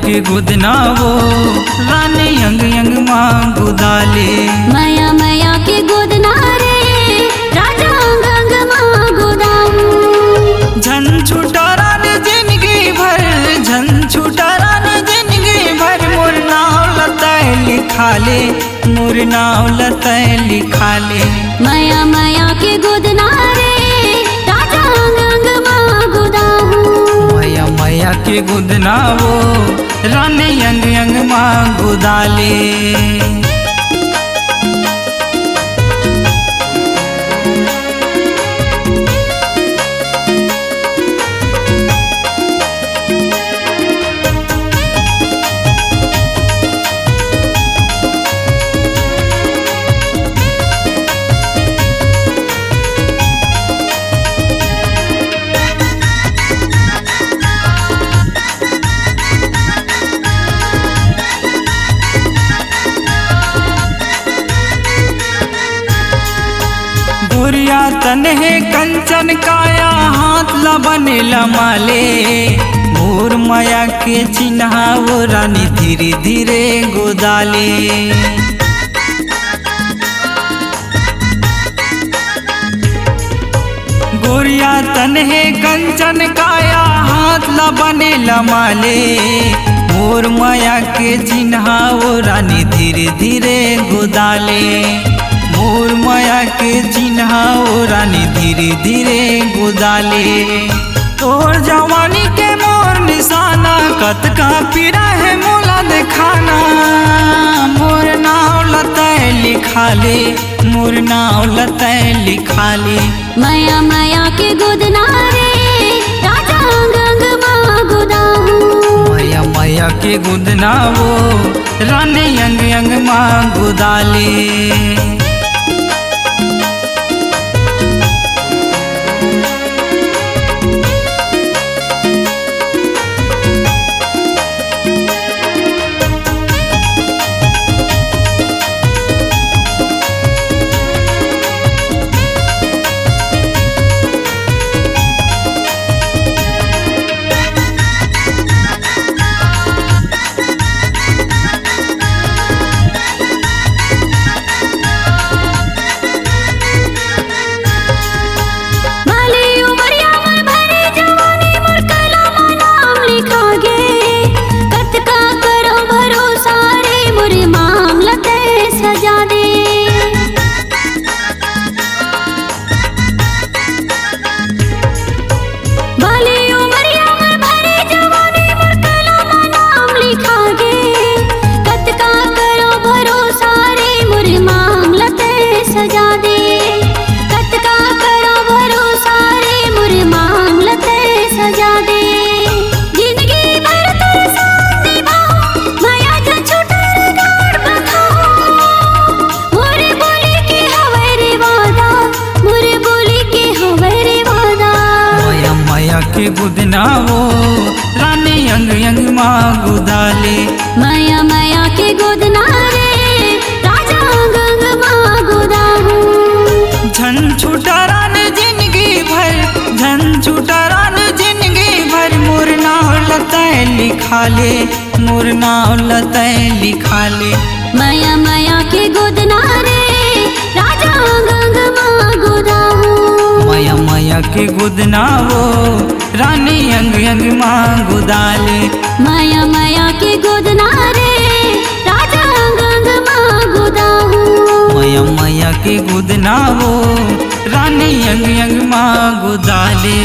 के गुदनावो रानी young young माँ गुदाले। माया माया के गुदना रे राजा अंग अंग माँ गुदाऊं। झन छूटा रानी जिंदगी भर, झन छूटा रानी जिंदगी भर। मोर नाव लतै लिखा ले, मोर नाव लतै लिखा ले। माया माया के गुदना रे राजा अंग अंग माँ गुदाऊं। माया माया के गुदनावो रानी यंग यंग माँ गुदाले। गोरिया तनहे कंचन काया हाथ लबने लमाले। मोर माया के चिन्हा वो रानी धीरे धीरे गोदाले। गोरिया तनहे कंचन काया हाथ लबने लमाले। मोर माया के चिन्हा वो रानी धीरे धीरे गोदाले। मोर माया के चिन्हा ओ रानी धीरे धीरे गुदाले। तोर जवानी के मोर निशाना कतका पीड़ा है मोला दिखाना। मोर नाव लतै लिखा ले, मोर नाव लतै लिखा ले। माया माया के गुदना रे राजा अंग अंग माँ गुदाऊं। माया माया के गुदनावो रानी यंग यंग माँ गुदाले। के गुदनावो रानी यंग यंग माँ गुदाले। माया माया के गुदना रे राजा अंग अंग माँ गुदाऊं। झन छूटा रानी जिंदगी भर, झन छूटा रानी जिंदगी भर। मोर नाव लतै लिखा ले, मोर नाव लतै लिखा ले। माया माया के गुदना रे राजा अंग अंग माँ गुदाऊं। माया माया के गुदनावो रानी यंग यंग माँ गुदाले। माया माया के गुदना रे राजा अंग अंग माँ गुदाऊं। माया माया के गुदनावो रानी यंग यंग माँ गुदाले।